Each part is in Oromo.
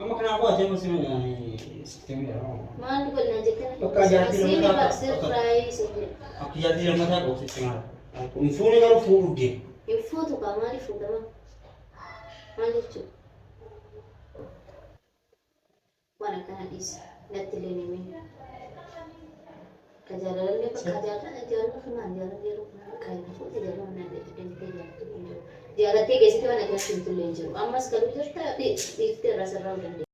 Amma kanaafuu ati amma sisteemii jedhama. Maal godhina Bakka ijaartii jettee lammataa sirpiraayis akka ijaartii lammataa qabu sisteemaa. Kun fuuni garuu fuudhuuf deema. hin fuutu qaba maaliif fuudhama? Maal jechuudha? Waan akkana dhiisa natti illee ni miidha. Kajaalallee bakka jaalala kanaan jaalallee kan fuute jaalala naan deemtee jaallattu. Jaalattee keessatti waan akkana simtullee hin jiru. Ammas galuu jirta dhiiftee irraa sirraa dandeenya.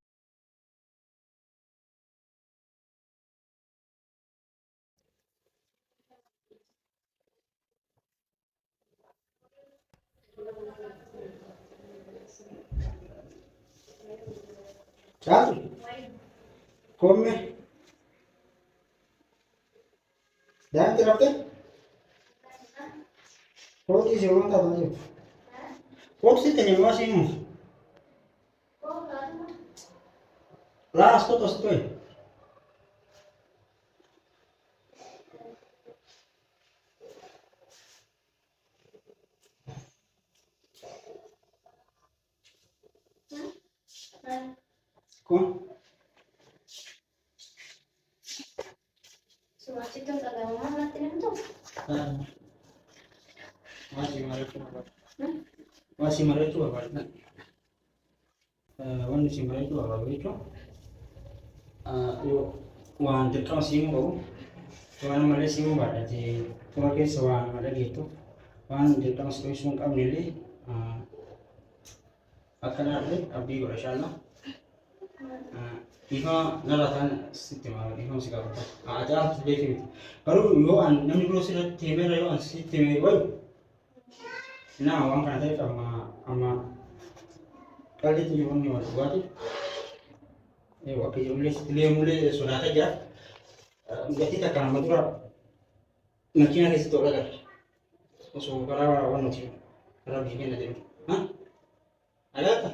Caatu komme daanti raftee kootii si waan taatee jirtu kootii sitti nyaamaa si himu laas toto si to'e kun Sumachitti hin dhagahamaa natti namtu? waa si mari'achuu barbaadna wanni si mari'achuu barbaadu jechuun waan dirqama siimuu qabu waan malee siimuu baadhate tura keessa waan malee geettu waan dirqama si to'isuu hin qabne illee akkanaallee abdii godha shaallah ifa nalataan sitti maal ifa si qabata ajaa'ibtu beekimi garuu yoo an namni biroo sirratti himeera yoo an sitti himee wayu naa waan kana ta'eef amma qallitti jiru inni wal dhugaati akka ijoollee sitti leemulee sodaata jira gatii takka nama dura makiina keessatti ol agarra osoo karaa waan nuti karaa biyya keenya deemu agaata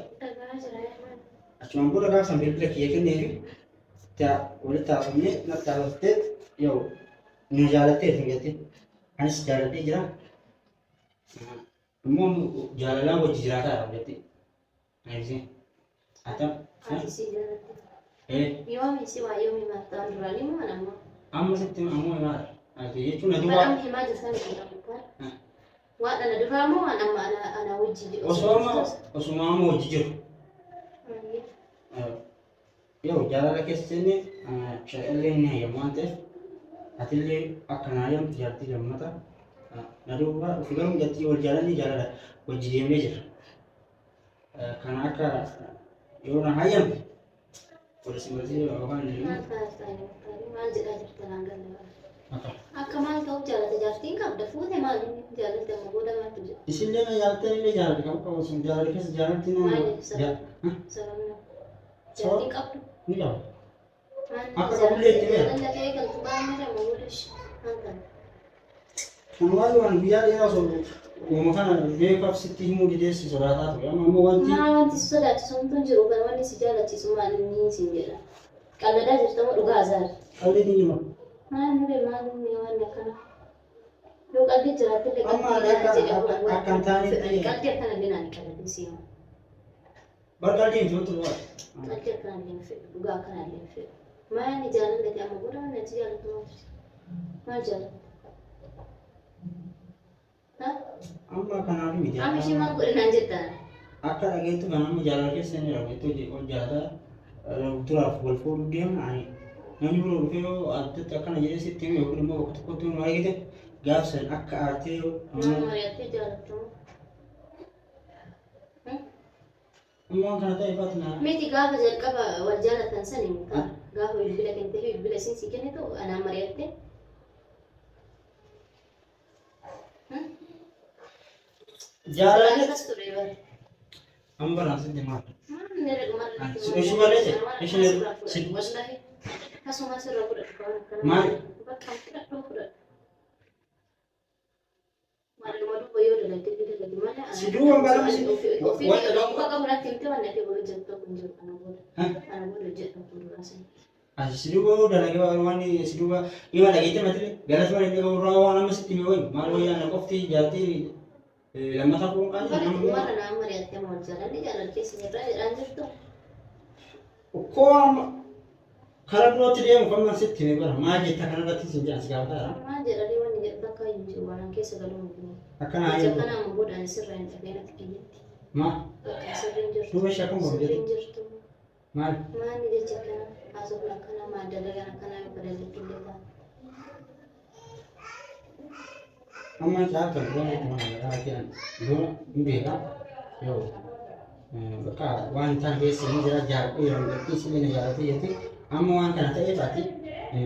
achumaan booda gaafa bilbila kiyya kenneefi walitti haasofnee natti haasoftee yoo nu jaalattee hin gatte anis jaaladhee jira immoo jaalalaan wajji jiraataa jettee ayisin ata Yoomi si waa yoomi mataa duraanii moo nama? amma sitti ammoo himaa jechuun ati Madam himaa jirtan waan ana duraa moo nama ana wajji jiru? osuma amma wajji jiru yoo jaalala keessa jenne shaqallee ni hayyamu waan ta'eef atillee akka naayamtu jaartii lammata na duuba dhufi garuu jattii wal jaalalli jaalala wajji deemee jira kana akka yoo na hayyamte wal simatee yookaan maal jedhaa jirta naan galle akka maal ta'uuf jaalata jaartiin qabda fuute maal jaalata amma booda maaltu jedha isillee na jaallatee illee jaalata qabu qabu sun jaalala keessa jaalatti nama sababni jaartiin qabdu ni qabu akka qabullee itti beera kan waan guyyaa dheeraa osoo uuma kana beekaaf sitti himuu dideessi sodaataa ture amma ammoo wanti si sodaachisu homtuu hin jiru bara wanni si jaalachisu maal inni siin jedha qalladaa jirta moo dhugaa azaari qallee ni hima maal nure maal inni waan akkana yoo qalbii jiraatillee amma akka hin taane qalbii akkana illee naan qalladin si hima bar qalbii hin fiyootu dhugaa qalbii akkana illee hin fedhu dhugaa akkana illee hin fedhu maal inni jaalallate amma booda wanni ati jaalatu maal jaalatu amma kanaaf miti amma ishee maal godhinaan jettaan akka dhageettu kan amma jaalala keessa inni dhageettu ol jaalataa turaaf wal fuudhuu deemna ani namni biroo dhufee yoo addatti akkana jedhee sitti himu yookiin immoo bakka tokkotti nu argite gaafsan akka aartee yoo mari'attee jaalattu ammoo kana ta'e fatina miti gaafa jalqaba wal jaalatan sani mutaa gaafa bilbila kennitee fi bilbila isin si kennitu anaan mari'attee jaalala akkas ture bara amma baraan sitti maal nere dhumarra ishi bareeche ishi wallahi asuma sirra fudhadhu waan akkana maal bakka fudhadhu fudhadhu maaluma duuba yoo dalagdee dalagdee malee si duuba bara si ofii muka qabu natti himte waan natti booda jettu kun jiru kana booda jedhu kun duraasa si duuba dalagee waan si duuba ima dhageette matile galatuma inni qabu waan amma sitti mi wayu maal wayyaa na qofti jaartii lama tahun kan Bari nama kemarin nama mariatte mau jalan di jalan ke sini lanjut tuh. kok karena dulu dia mau masih tiga bar maju tak karena berarti senjata segala Ma jadi wani jadi bakal inju orang ke segala macam. akan Aja ayo kana mau dan sirren tapi nak kiyati. ma Sirren jur. dua siapa mau jadi Sirren jur tuh. ma Ma ni dia cakap asal kana ma ada kana pada likin dia. amma ta kan dua mau ada kian dua ini kan yo baka wan tan ke sini jara jar yang berarti sini negara itu jadi amma wan kan tadi berarti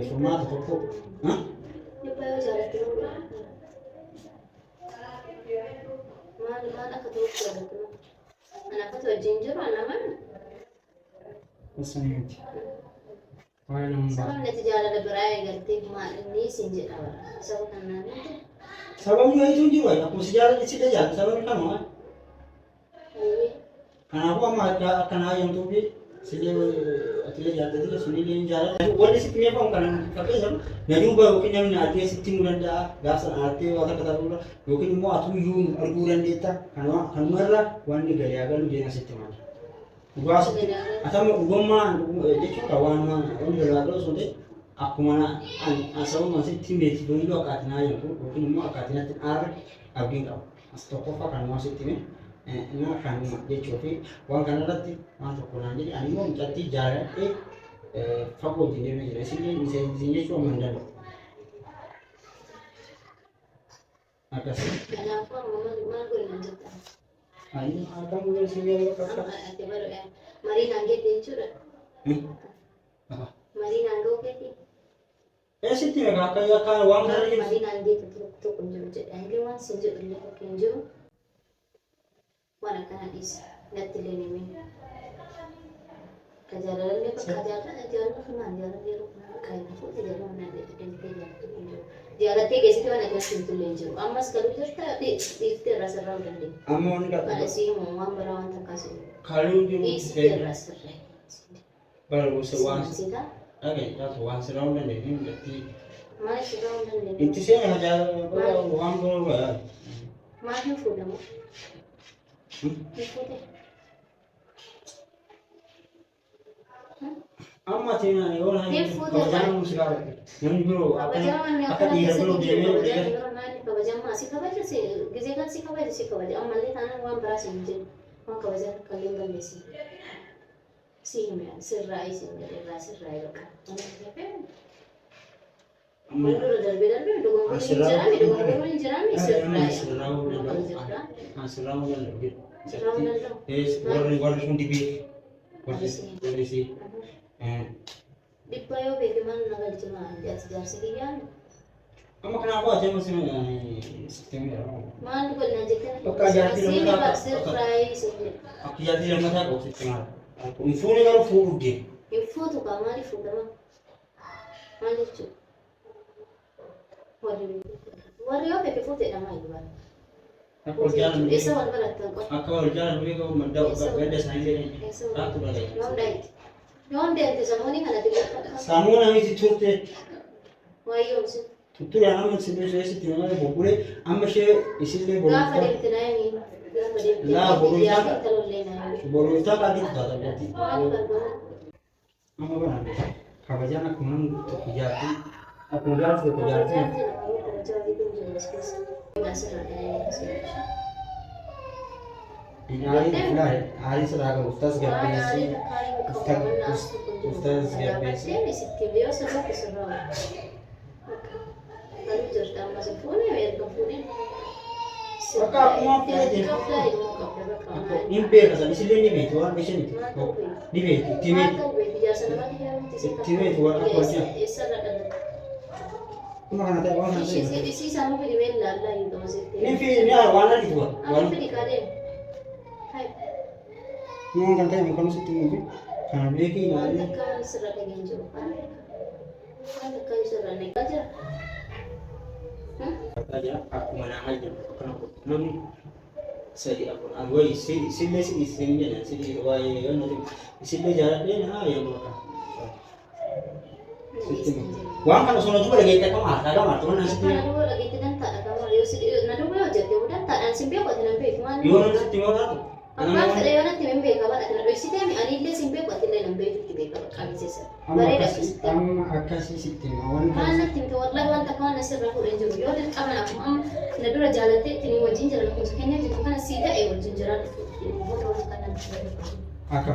format itu hah Dia bawa jalan tuh. Mana ketemu jalan tuh. Anak tuh ginger anak mana? Maksudnya wah nama Sama nanti jalan ada berai ganti mak ini sinjit awal. Sama kanan itu. sababnya itu juga aku sejarah di sini aja sababnya kan mau Ini. karena aku sama akan ayam tuh bi sini atlet jadi dia sini dia jalan wali sih punya bang karena pakai sama jadi ubah mungkin yang nanti sih timuran dah gasar arti waktu kata dulu mungkin mau atu yun arguran data karena kan merah wani gaya agak lu jangan sih timuran gua sih atau gua mah dia cuma kawan mah ini lalu sudah aku mana asal masih tim dia itu dulu akatnya ayam tuh mungkin mau akatnya ar abis kau stop apa kan masih timnya na kan dia coba uang kan nanti masuk pulang jadi ani mau jadi jalan fakir jadi macam sini sini cuma mandal agak sih Anak aku mana gue lanjut. ini akan mulai sini apa Ate baru ya. Mari nangge tencura. apa Mari nangge oke ti. sih tiga kakak ya kan uang hari Mari ini nangge tuh kunjung jadi. Akhirnya wan sinjut dulu kunjung. Wana kana is natile ni min. Kajaran dia kajaran jalan kana jalan dia kain aku tidak mau nanti dan tidak kunjung. Jalan tiga situ wana kan sintu lenjo. Amma sekali cerita di terasa rawan deh. amon Ada kata sih mau berawan tak kasih. kalau Di dia terasa rawan. baru sewan Sita. oke ya sewan serau dan ini berarti Mana sudah undang deh. itu sih yang ajar uang berapa Mana food mo? Food. amma tina ne orang Dia yang food kalau ya, jangan musik apa yang dulu Kabajaman niya akan dia dulu dia kabajaman si kabaja si gize kan si kabaja amma le tanan wan brasi injin wan kabaja kalimban desi si me sirrai si me sirrai ka Mandoro darbe dogon jerami sirrai serau dan gitu Serau dan lo. warna pun tipi warna sih Di payo be man nagal cuma jas sigiyan amma kenapa aja masih sistem ya man ko na jekan Pagka jati si naman ba ako, sirrai si aku jadi yang mata aku sistem aku info ni kalau full game Info to ka mari fu dama. Mali chu. Wari yo pe fu te dama iba. aku jalan Esa wan barat ko. aku jalan dulu kau mendau beda sendiri aku dah Yon dai. Yon dai te samoni kana te. kamu nami si turte Wayo si. tutur yang amat sebenarnya sih tinggal di bogor amma sih isinya Ga fa bogor de te nai ni. Ga fa de. La, bolu ya ita. talo le nai. bogor itu kali itu ada berarti Wani ba ba. amma kan kabajan aku nang untuk jati aku jalan untuk jati ini hari seragam ustaz gabesi ustaz gabesi maka aku mau aja impe kasar di sini nih betul di sini di betul tim itu aku aja cuma kan ada orang nanti Isi sama di bella lah itu masih. ini warna di tua Apa di kade? Hai. mau kan tanya kamu sih tim karena dia kini Wanda kan serah dengan jawaban. Wanda kan serah naik aja. aja aku mana aja kenapa belum saya aku isi isinya sih wai nanti isinya jalan dia nah yang mereka Wang kan sono juga lagi kita kamar, ada kamar tuh nasi. Kalau lagi kita tak ada kamar, yo sih, nado boleh aja tuh udah. Amantaadhaan sin beeku ati nan beeku maal Yoo namni sitti himuu taatu. abbaan fedhe yoo natti hin beeka bara ati na dhoksitee mi ani illee sin beeku ati illee nan beeku itti beeka qabiseessa bareeda akkasitti Amma akkasii sitti hima waan maal natti himte wallahi waan takka waan asirraa fuudhee jiru yoo dirqaman akkuma amma na dura jaalattee ittiin wajjin jira lakkoofsa kennaa jirtu kana sii ta'e wajjin jira booda wal kanaan akka